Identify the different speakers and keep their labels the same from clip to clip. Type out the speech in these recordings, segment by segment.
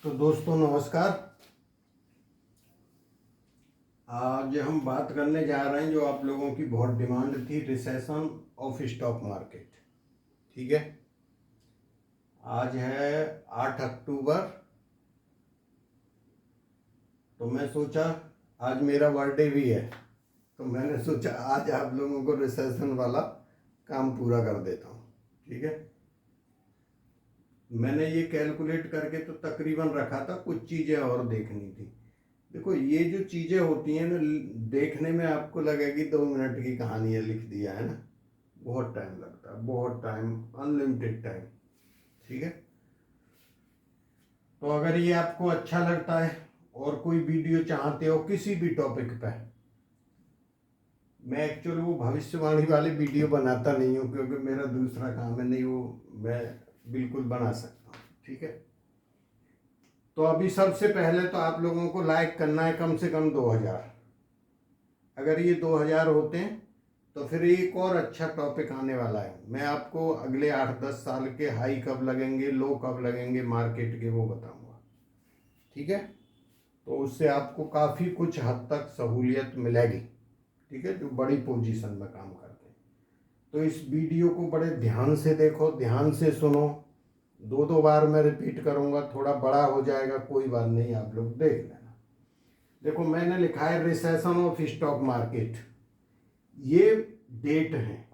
Speaker 1: तो दोस्तों नमस्कार। आज हम बात करने जा रहे हैं जो आप लोगों की बहुत डिमांड थी, रिसेशन ऑफ स्टॉक मार्केट। ठीक है, आज है 8 अक्टूबर। तो मैं सोचा आज मेरा बर्थडे भी है, तो मैंने सोचा आज आप लोगों को रिसेशन वाला काम पूरा कर देता हूँ। ठीक है, मैंने ये कैलकुलेट करके तो तकरीबन रखा था, कुछ चीज़ें और देखनी थी। देखो ये जो चीज़ें होती हैं ना, देखने में आपको लगेगी 2 मिनट की कहानी है, लिख दिया है ना। बहुत टाइम लगता है, बहुत टाइम, अनलिमिटेड टाइम। ठीक है, तो अगर ये आपको अच्छा लगता है और कोई वीडियो चाहते हो किसी भी टॉपिक पे, मैं एक्चुअली वो भविष्यवाणी वाले वीडियो बनाता नहीं हूँ क्योंकि मेरा दूसरा काम है, नहीं वो मैं बिल्कुल बना सकता हूँ। ठीक है, तो अभी सबसे पहले तो आप लोगों को लाइक करना है कम से कम 2000। अगर ये 2000 होते हैं तो फिर एक और अच्छा टॉपिक आने वाला है। मैं आपको अगले 8-10 साल के हाई कब लगेंगे, लो कब लगेंगे मार्केट के, वो बताऊंगा। ठीक है, तो उससे आपको काफ़ी कुछ हद तक सहूलियत मिलेगी। ठीक है, जो बड़ी पोजीशन में काम करते हैं। तो इस वीडियो को बड़े ध्यान से देखो, ध्यान से सुनो। 2-2 बार मैं रिपीट करूंगा, थोड़ा बड़ा हो जाएगा, कोई बात नहीं, आप लोग देख लेना। देखो मैंने लिखा है रिसेशन ऑफ स्टॉक मार्केट, ये डेट है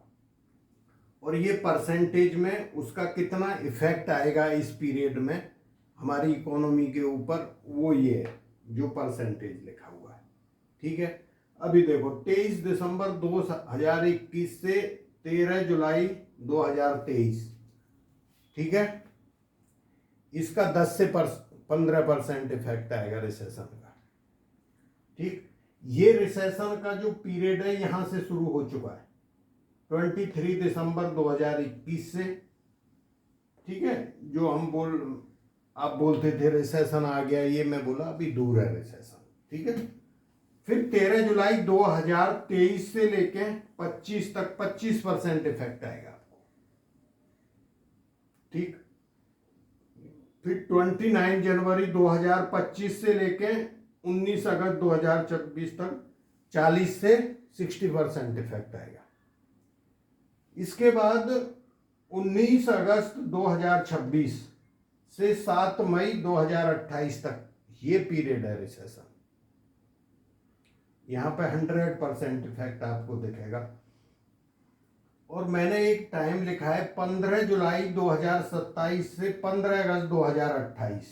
Speaker 1: और ये परसेंटेज में उसका कितना इफेक्ट आएगा इस पीरियड में हमारी इकोनॉमी के ऊपर, वो ये है जो परसेंटेज लिखा हुआ है। ठीक है, अभी देखो 23 दिसंबर 2021 से 13 जुलाई 2023। ठीक है, इसका 10 से 15% इफेक्ट आएगा रिसेशन का। ठीक, ये रिसेशन का जो पीरियड है यहां से शुरू हो चुका है 23 दिसंबर 2021 से। ठीक है, जो आप बोलते थे रिसेशन आ गया, ये मैं बोला अभी दूर है रिसेशन। ठीक है, फिर 13 जुलाई 2023 से लेके 25 तक 25% इफेक्ट आएगा आपको। ठीक, फिर 29 जनवरी 2025 से लेके 19 अगस्त 2024 तक 40 से 60% इफेक्ट आएगा। इसके बाद 19 अगस्त 2026 से 7 मई 2028 तक ये पीरियड है रिसेशन। यहां पे 100% इफेक्ट आपको दिखेगा। और मैंने एक टाइम लिखा है 15 जुलाई 2027 से 15 अगस्त 2028।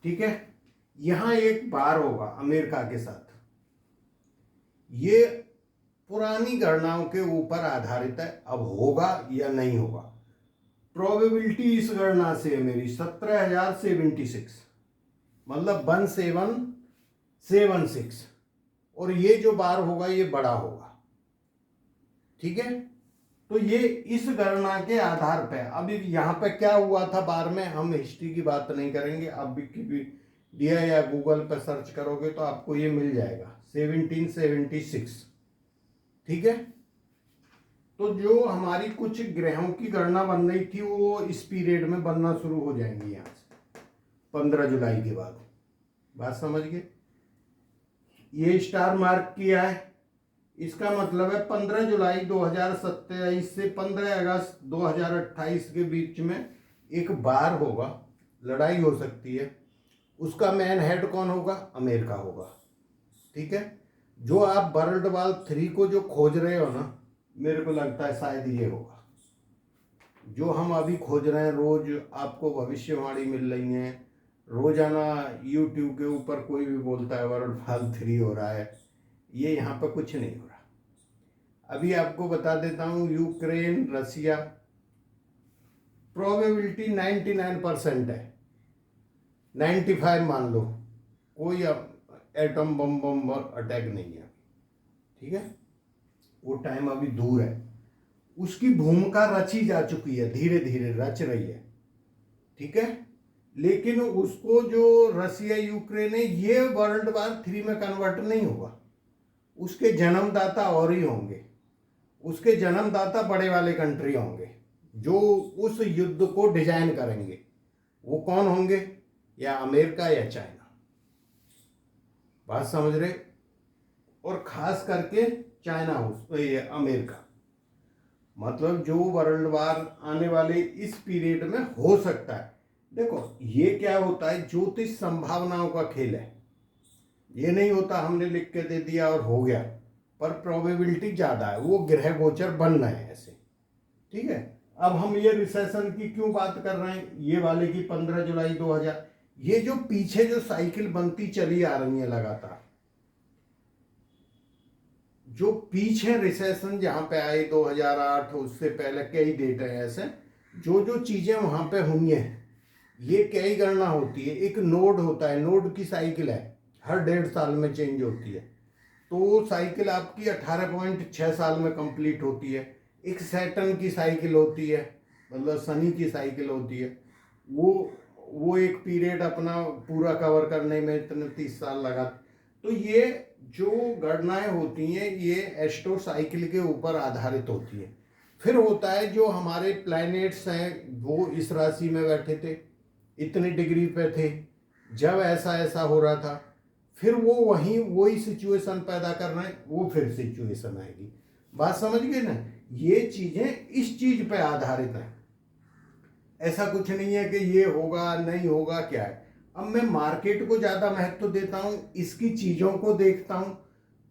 Speaker 1: ठीक है, यहां एक बार होगा अमेरिका के साथ। ये पुरानी गणनाओं के ऊपर आधारित है, अब होगा या नहीं होगा। प्रोबेबिलिटी इस गणना से है मेरी 17,076, मतलब 1776। और ये जो बार होगा ये बड़ा होगा। ठीक है, तो ये इस गणना के आधार पे। अभी यहाँ पे क्या हुआ था बार में, हम हिस्ट्री की बात नहीं करेंगे। अब दिया या गूगल पे सर्च करोगे तो आपको ये मिल जाएगा 1776। ठीक है, तो जो हमारी कुछ ग्रहों की गणना बन रही थी वो इस पीरियड में बनना शुरू हो जाएंगी यहाँ से 15 जुलाई के बाद। बात समझ गए? ये स्टार मार्क किया है, इसका मतलब है 15 जुलाई 2027 से 15 अगस्त 2028 के बीच में एक बार होगा, लड़ाई हो सकती है। उसका मैन हेड कौन होगा? अमेरिका होगा। ठीक है, जो आप वर्ल्ड वॉर 3 को जो खोज रहे हो ना, मेरे को लगता है शायद ये होगा जो हम अभी खोज रहे हैं। रोज आपको भविष्यवाणी मिल रही है, रोजाना यूट्यूब के ऊपर कोई भी बोलता है वर्ल्ड वॉर 3 हो रहा है। ये यहाँ पर कुछ नहीं हो रहा। अभी आपको बता देता हूँ, यूक्रेन रसिया प्रोबेबिलिटी 99% है, 95 मान लो, कोई एटम बम अटैक नहीं है। ठीक है, वो टाइम अभी दूर है। उसकी भूमिका रची जा चुकी है, धीरे धीरे रच रही है। ठीक है, लेकिन उसको जो रसिया यूक्रेन है ये वर्ल्ड वॉर 3 में कन्वर्ट नहीं होगा। उसके जन्मदाता और ही होंगे, उसके जन्मदाता बड़े वाले कंट्री होंगे जो उस युद्ध को डिजाइन करेंगे। वो कौन होंगे? या अमेरिका या चाइना। बात समझ रहे? और खास करके चाइना ये अमेरिका, मतलब जो वर्ल्ड वार आने वाले इस पीरियड में हो सकता है। देखो ये क्या होता है, ज्योतिष संभावनाओं का खेल है। ये नहीं होता हमने लिख के दे दिया और हो गया, पर प्रोबेबिलिटी ज़्यादा है, वो ग्रह गोचर बन रहे हैं ऐसे। ठीक है, अब हम ये रिसेशन की क्यों बात कर रहे हैं, ये वाले की 15 जुलाई 2000, ये जो पीछे जो साइकिल बनती चली आ रही है लगातार, जो पीछे रिसेशन जहां पे आए 2008, उससे पहले कई डेट है ऐसे, जो जो चीजें वहां पे हुई हैं, ये कई गणना होती है। एक नोड होता है, नोड की साइकिल है, हर 1.5 साल में चेंज होती है, तो वो साइकिल आपकी 18.6 साल में कंप्लीट होती है। एक सैटर्न की साइकिल होती है, मतलब शनि की साइकिल होती है, वो एक पीरियड अपना पूरा कवर करने में इतने 30 साल लगा। तो ये जो गणनाएं होती हैं ये एस्ट्रो साइकिल के ऊपर आधारित होती है। फिर होता है जो हमारे प्लैनेट्स हैं वो इस राशि में बैठे थे, इतनी डिग्री पे थे, जब ऐसा ऐसा हो रहा था, फिर वो वही सिचुएशन पैदा कर रहे हैं, वो फिर सिचुएशन आएगी। बात समझ गए ना? ये चीजें इस चीज पे आधारित है, ऐसा कुछ नहीं है कि ये होगा नहीं होगा क्या है। अब मैं मार्केट को ज़्यादा महत्व देता हूँ, इसकी चीज़ों को देखता हूँ,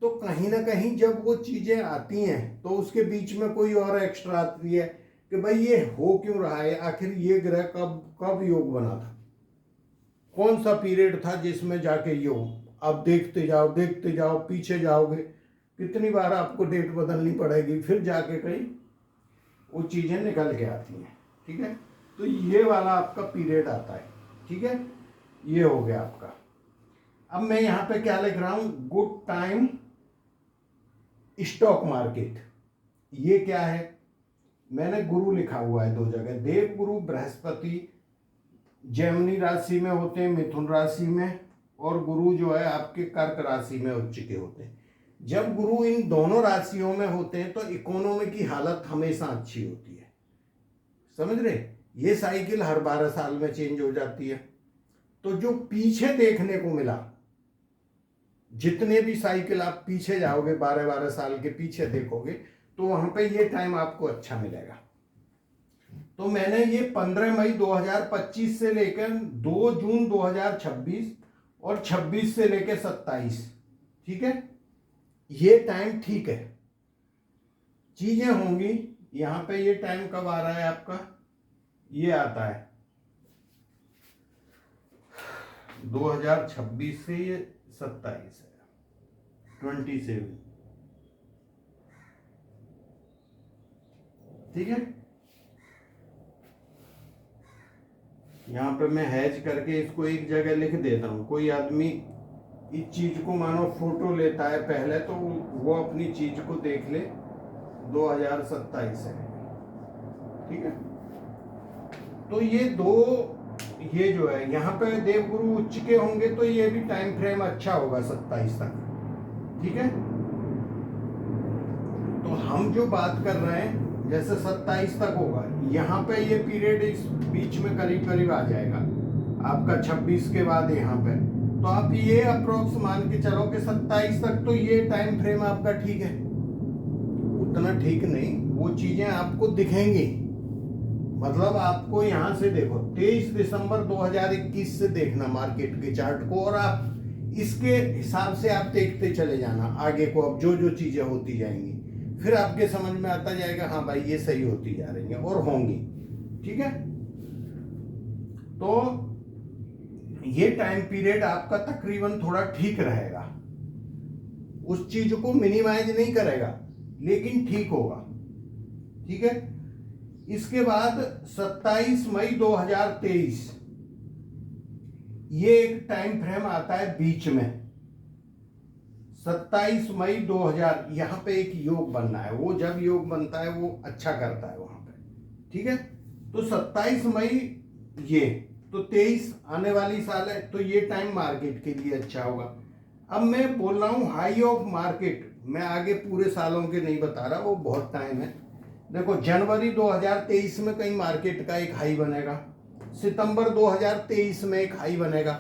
Speaker 1: तो कहीं ना कहीं जब वो चीज़ें आती हैं तो उसके बीच में कोई और एक्स्ट्रा आती है कि भाई ये हो क्यों रहा है, आखिर ये ग्रह कब कब योग बना था, कौन सा पीरियड था जिसमें जाके ये हो। अब देखते जाओ पीछे जाओगे, कितनी बार आपको डेट बदलनी पड़ेगी, फिर जाके कहीं वो चीज़ें निकल के आती हैं। ठीक है, तो ये वाला आपका पीरियड आता है। ठीक है, ये हो गया आपका। अब मैं यहाँ पे क्या लिख रहा हूं, गुड टाइम स्टॉक मार्केट। ये क्या है, मैंने गुरु लिखा हुआ है 2 जगह, देव गुरु बृहस्पति जेमिनी राशि में होते हैं, मिथुन राशि में, और गुरु जो है आपके कर्क राशि में उच्च के होते हैं। जब गुरु इन दोनों राशियों में होते हैं तो इकोनॉमी की हालत हमेशा अच्छी होती है। समझ रहे? ये साइकिल हर 12 साल में चेंज हो जाती है। तो जो पीछे देखने को मिला, जितने भी साइकिल आप पीछे जाओगे 12-12 साल के पीछे देखोगे, तो वहां पे ये टाइम आपको अच्छा मिलेगा। तो मैंने ये 15 मई 2025 से लेकर 2 जून 2026 और 26 से लेकर 27, ठीक है, ये टाइम ठीक है, चीजें होंगी। यहां पे ये टाइम कब आ रहा है आपका, ये आता है 2026 से ये 27 है, 27, ठीक है। यहाँ पे मैं हैज करके इसको एक जगह लिख देता हूँ। कोई आदमी इस चीज को मानो फोटो लेता है पहले, तो वो अपनी चीज को देख ले, 2027 है, ठीक है। तो ये जो है यहाँ पे देवगुरु उच्च के होंगे, तो ये भी टाइम फ्रेम अच्छा होगा 27 तक, ठीक है। तो हम जो बात कर रहे हैं जैसे 27 तक होगा, यहाँ पे ये पीरियड इस बीच में करीब करीब आ जाएगा आपका 26 के बाद यहाँ पे। तो आप ये अप्रोक्स मान के चलो कि 27 तक तो ये टाइम फ्रेम आपका ठीक है। उतना ठीक नहीं, वो चीजें आपको दिखेंगी। मतलब आपको यहाँ से देखो 23 दिसंबर 2021 से देखना मार्केट के चार्ट को, और आप इसके हिसाब से आप देखते चले जाना आगे को। अब जो जो चीजें होती जाएंगी फिर आपके समझ में आता जाएगा, हाँ भाई ये सही होती जा रही है और होंगी, ठीक है। तो ये टाइम पीरियड आपका तकरीबन थोड़ा ठीक रहेगा, उस चीज को मिनिमाइज नहीं करेगा लेकिन ठीक होगा, ठीक है। इसके बाद 27 मई 2023 ये एक टाइम फ्रेम आता है बीच में। 27 मई 2000 यहाँ पे एक योग बनना है, वो जब योग बनता है वो अच्छा करता है वहां पे, ठीक है। तो 27 मई ये तो 23 आने वाली साल है, तो ये टाइम मार्केट के लिए अच्छा होगा। अब मैं बोल रहा हूँ हाई ऑफ मार्केट, मैं आगे पूरे सालों के नहीं बता रहा, वो बहुत टाइम है। देखो जनवरी 2023 में कहीं मार्केट का एक हाई बनेगा, सितंबर 2023 में एक हाई बनेगा।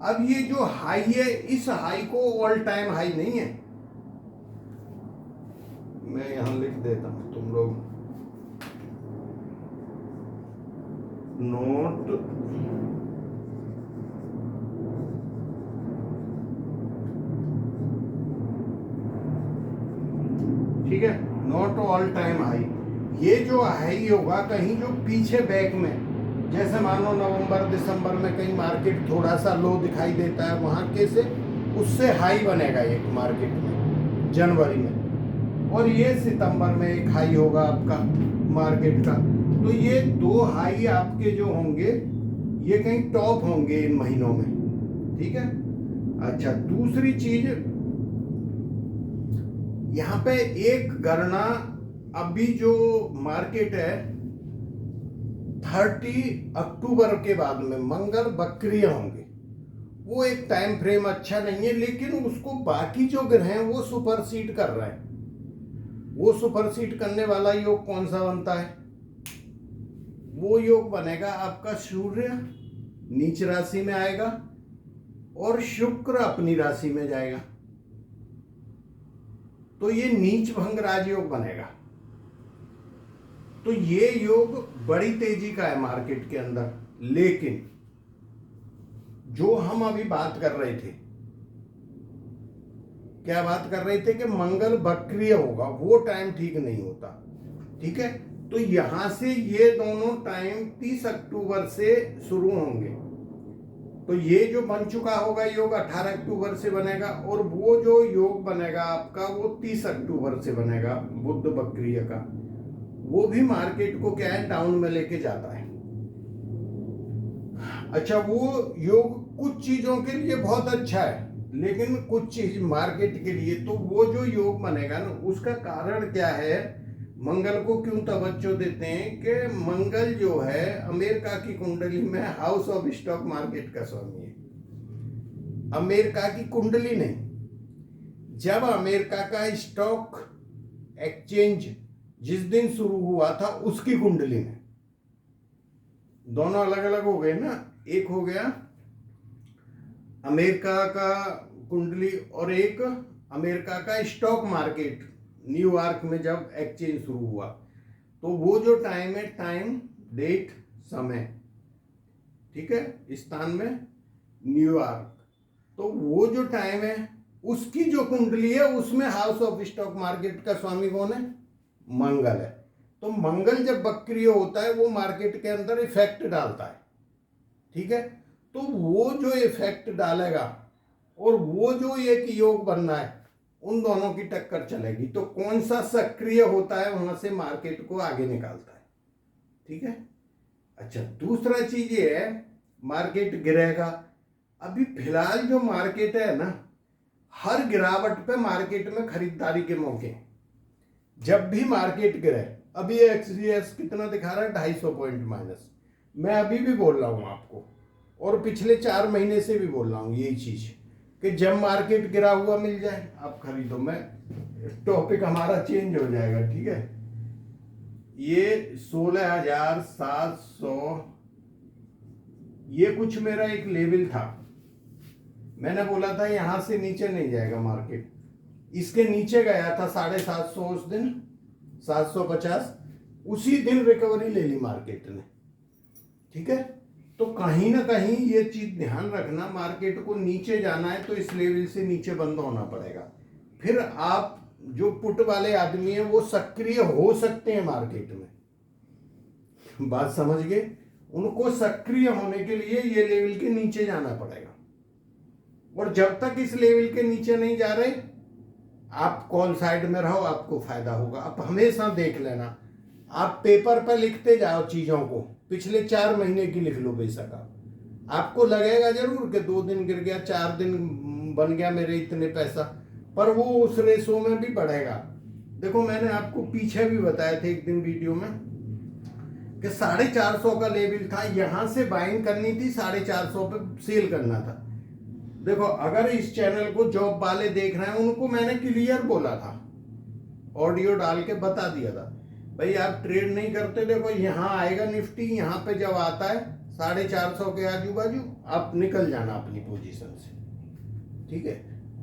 Speaker 1: अब ये जो हाई है, इस हाई को ऑल टाइम हाई नहीं है, मैं यहां लिख देता हूं, तुम लोग नोट ठीक है, नॉट ऑल टाइम हाई। ये जो हाई होगा कहीं जो पीछे बैक में, जैसे मानो नवंबर दिसंबर में कहीं मार्केट थोड़ा सा लो दिखाई देता है, वहां के से उससे हाई बनेगा एक मार्केट में जनवरी में, और ये सितंबर में एक हाई होगा आपका मार्केट का। तो ये दो हाई आपके जो होंगे ये कहीं टॉप होंगे इन महीनों में, ठीक है। अच्छा, दूसरी चीज यहाँ पे एक गणना, अभी जो मार्केट है 30 अक्टूबर के बाद में मंगल बक्रिय होंगे, वो एक टाइम फ्रेम अच्छा नहीं है, लेकिन उसको बाकी जो ग्रह हैं वो सुपरसीड कर रहे हैं। वो सुपरसीड करने वाला योग कौन सा बनता है? वो योग बनेगा आपका सूर्य नीच राशि में आएगा और शुक्र अपनी राशि में जाएगा, तो ये नीच भंग राजयोग बनेगा। तो ये योग बड़ी तेजी का है मार्केट के अंदर। लेकिन जो हम अभी बात कर रहे थे, क्या बात कर रहे थे कि मंगल बक्रिय होगा, वो टाइम ठीक नहीं होता, ठीक है। तो यहां से ये दोनों टाइम 30 अक्टूबर से शुरू होंगे। तो ये जो बन चुका होगा योग 18 अक्टूबर से बनेगा, और वो जो योग बनेगा आपका वो 30 अक्टूबर से बनेगा बुध बक्रिय का। वो भी मार्केट को क्या है, डाउन में लेके जाता है। अच्छा, वो योग कुछ चीजों के लिए बहुत अच्छा है, लेकिन कुछ चीज मार्केट के लिए, तो वो जो योग बनेगा ना, उसका कारण क्या है, मंगल को क्यों तवज्जो देते हैं कि मंगल जो है अमेरिका की कुंडली में हाउस ऑफ स्टॉक मार्केट का स्वामी है। अमेरिका की कुंडली नहीं, जब अमेरिका का स्टॉक एक्सचेंज जिस दिन शुरू हुआ था उसकी कुंडली में, दोनों अलग अलग हो गए ना, एक हो गया अमेरिका का कुंडली और एक अमेरिका का स्टॉक मार्केट न्यूयॉर्क में जब एक्सचेंज शुरू हुआ। तो वो जो टाइम है, टाइम डेट समय, ठीक है, स्थान में न्यूयॉर्क, तो वो जो टाइम है उसकी जो कुंडली है उसमें हाउस ऑफ स्टॉक मार्केट का स्वामी कौन है? मंगल है। तो मंगल जब बक्रिय होता है वो मार्केट के अंदर इफेक्ट डालता है, ठीक है। तो वो जो इफेक्ट डालेगा और वो जो एक योग बनना है, उन दोनों की टक्कर चलेगी। तो कौन सा सक्रिय होता है वहां से मार्केट को आगे निकालता है, ठीक है। अच्छा, दूसरा चीज ये है, मार्केट गिरेगा। अभी फिलहाल जो मार्केट है ना, हर गिरावट पे मार्केट में खरीदारी के मौके हैं। जब भी मार्केट गिरे, अभी एक्सडीएस कितना दिखा रहा है, 250 पॉइंट माइनस। मैं अभी भी बोल रहा हूं आपको, और पिछले 4 महीने से भी बोल रहा हूं यही चीज कि जब मार्केट गिरा हुआ मिल जाए आप खरीदो। मैं टॉपिक हमारा चेंज हो जाएगा, ठीक है। ये 16,700 ये कुछ मेरा एक लेवल था, मैंने बोला था यहां से नीचे नहीं जाएगा मार्केट, इसके नीचे गया था 750 उस दिन, 750, उसी दिन रिकवरी ले ली मार्केट ने, ठीक है। तो कहीं ना कहीं ये चीज ध्यान रखना, मार्केट को नीचे जाना है तो इस लेवल से नीचे बंद होना पड़ेगा। फिर आप जो पुट वाले आदमी हैं वो सक्रिय हो सकते हैं मार्केट में, बात समझ गए। उनको सक्रिय होने के लिए ये लेवल के नीचे जाना पड़ेगा, और जब तक इस लेवल के नीचे नहीं जा रहे आप कॉल साइड में रहो, आपको फायदा होगा। आप हमेशा देख लेना, आप पेपर पर लिखते जाओ चीजों को, पिछले 4 महीने की लिख लो बेशक, आपको लगेगा जरूर कि 2 दिन गिर गया, 4 दिन बन गया मेरे इतने पैसा, पर वो उस रेशो में भी बढ़ेगा। देखो, मैंने आपको पीछे भी बताया था एक दिन वीडियो में कि 450 का लेवल था, यहां से बाइंग करनी थी, 450 पे सेल करना था। देखो, अगर इस चैनल को जॉब वाले देख रहे हैं उनको मैंने क्लियर बोला था, ऑडियो डाल के बता दिया था, भाई आप ट्रेड नहीं करते, देखो यहाँ आएगा निफ्टी, यहाँ पे जब आता है 450 के आजू बाजू आप निकल जाना अपनी पोजीशन से, ठीक है।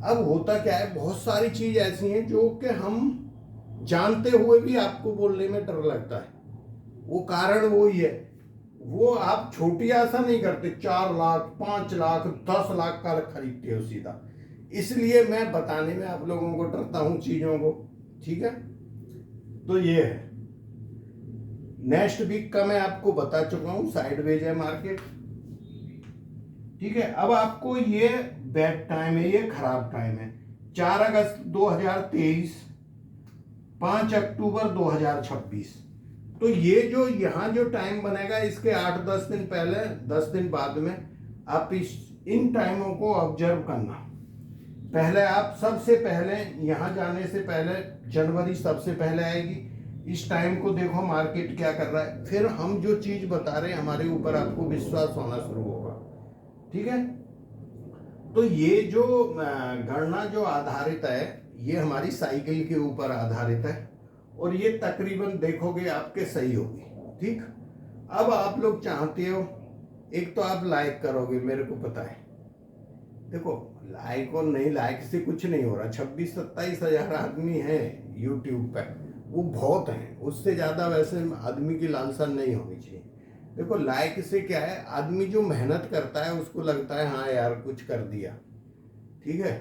Speaker 1: अब होता क्या है, बहुत सारी चीज ऐसी हैं जो कि हम जानते हुए भी आपको बोलने में डर लगता है। वो कारण वो ही है, वो आप छोटी आशा नहीं करते, 4 लाख 5 लाख 10 लाख का खरीदते हो सीधा, इसलिए मैं बताने में आप लोगों को डरता हूं चीजों को, ठीक है। तो ये है, नेक्स्ट वीक का मैं आपको बता चुका हूं, साइडवेज है मार्केट, ठीक है। अब आपको ये बैड टाइम है, ये खराब टाइम है, 4 अगस्त 2023, 5 अक्टूबर 2026। तो ये जो यहाँ जो टाइम बनेगा, इसके 8-10 दिन पहले 10 दिन बाद में आप इन टाइमों को ऑब्जर्व करना। पहले आप सबसे पहले यहाँ जाने से पहले जनवरी सबसे पहले आएगी, इस टाइम को देखो मार्केट क्या कर रहा है, फिर हम जो चीज बता रहे हैं हमारे ऊपर आपको विश्वास होना शुरू होगा, ठीक है। तो ये जो गणना जो आधारित है, ये हमारी साइकिल के ऊपर आधारित है, और ये तकरीबन देखोगे आपके सही होगी, ठीक। अब आप लोग चाहते हो, एक तो आप लाइक करोगे, मेरे को पता है, देखो लाइक और नहीं लाइक से कुछ नहीं हो रहा, 26-27 हजार आदमी हैं यूट्यूब पे, वो बहुत हैं, उससे ज्यादा वैसे आदमी की लालसा नहीं होनी चाहिए। देखो लाइक से क्या है, आदमी जो मेहनत करता है उसको लगता है हाँ यार कुछ कर दिया, ठीक है।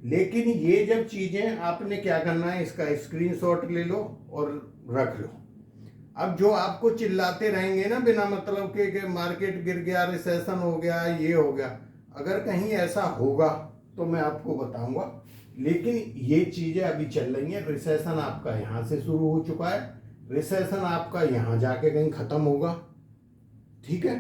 Speaker 1: लेकिन ये जब चीजें आपने क्या करना है, इसका स्क्रीनशॉट ले लो और रख लो। अब जो आपको चिल्लाते रहेंगे ना बिना मतलब के मार्केट गिर गया, रिसेशन हो गया, ये हो गया, अगर कहीं ऐसा होगा तो मैं आपको बताऊंगा, लेकिन ये चीजें अभी चल रही हैं। रिसेशन आपका यहाँ से शुरू हो चुका है, रिसेशन आपका यहाँ जाके कहीं खत्म होगा, ठीक है।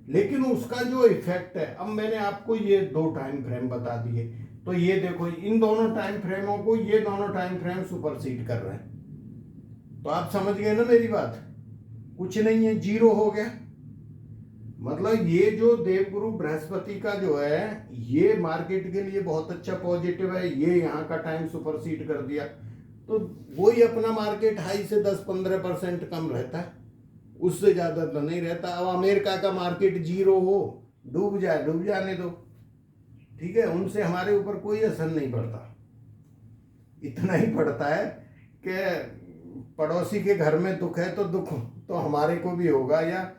Speaker 1: लेकिन उसका जो इफेक्ट है, अब मैंने आपको ये 2 टाइम फ्रेम बता दिए, तो ये देखो इन दोनों टाइम फ्रेमों को ये दोनों टाइम फ्रेम सुपरसीड कर रहे हैं, तो आप समझ गए ना मेरी बात, कुछ नहीं है, जीरो हो गया। मतलब ये जो देवगुरु बृहस्पति का जो है, ये मार्केट के लिए बहुत अच्छा पॉजिटिव है, ये यहाँ का टाइम सुपरसीड कर दिया, तो वही अपना मार्केट हाई से 10-15% कम रहता है, उससे ज्यादा तो नहीं रहता। अब अमेरिका का मार्केट जीरो हो, डूब जाए, डूब जाने दो, ठीक है, उनसे हमारे ऊपर कोई असर नहीं पड़ता। इतना ही पड़ता है कि पड़ोसी के घर में दुख है तो दुख तो हमारे को भी होगा, या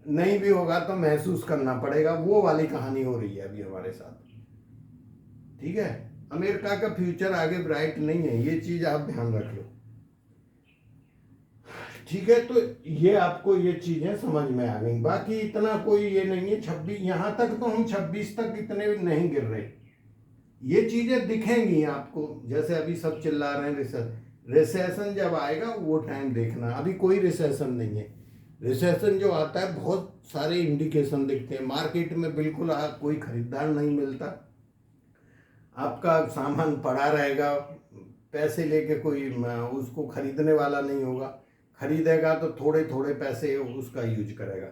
Speaker 1: नहीं भी होगा तो महसूस करना पड़ेगा, वो वाली कहानी हो रही है अभी हमारे साथ, ठीक है। अमेरिका का फ्यूचर आगे ब्राइट नहीं है, ये चीज आप ध्यान रख लो, ठीक है। तो ये आपको ये चीजें समझ में आ गई, बाकी इतना कोई ये नहीं है। 26 यहाँ तक तो हम 26 तक इतने नहीं गिर रहे, ये चीजें दिखेंगी आपको, जैसे अभी सब चिल्ला रहे हैं रिसेशन जब आएगा वो टाइम देखना, अभी कोई रिसेशन नहीं है। रिसेशन जो आता है बहुत सारे इंडिकेशन दिखते हैं, मार्केट में बिल्कुल कोई खरीदार नहीं मिलता, आपका सामान पड़ा रहेगा, पैसे लेके कोई उसको खरीदने वाला नहीं होगा, खरीदेगा तो थोड़े थोड़े पैसे उसका यूज करेगा।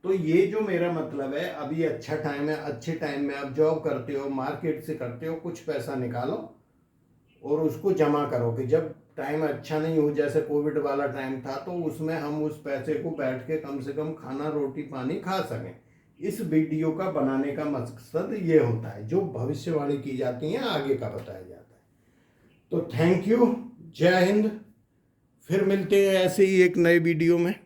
Speaker 1: तो ये जो मेरा मतलब है, अभी अच्छा टाइम है, अच्छे टाइम में आप जॉब करते हो, मार्केट से करते हो, कुछ पैसा निकालो और उसको जमा करो, कि जब टाइम अच्छा नहीं हो, जैसे कोविड वाला टाइम था, तो उसमें हम उस पैसे को बैठ के कम से कम खाना रोटी पानी खा सकें। इस वीडियो का बनाने का मकसद ये होता है, जो भविष्यवाणी की जाती है आगे का बताया जाता है। तो थैंक यू, जय हिंद, फिर मिलते हैं ऐसे ही एक नए वीडियो में।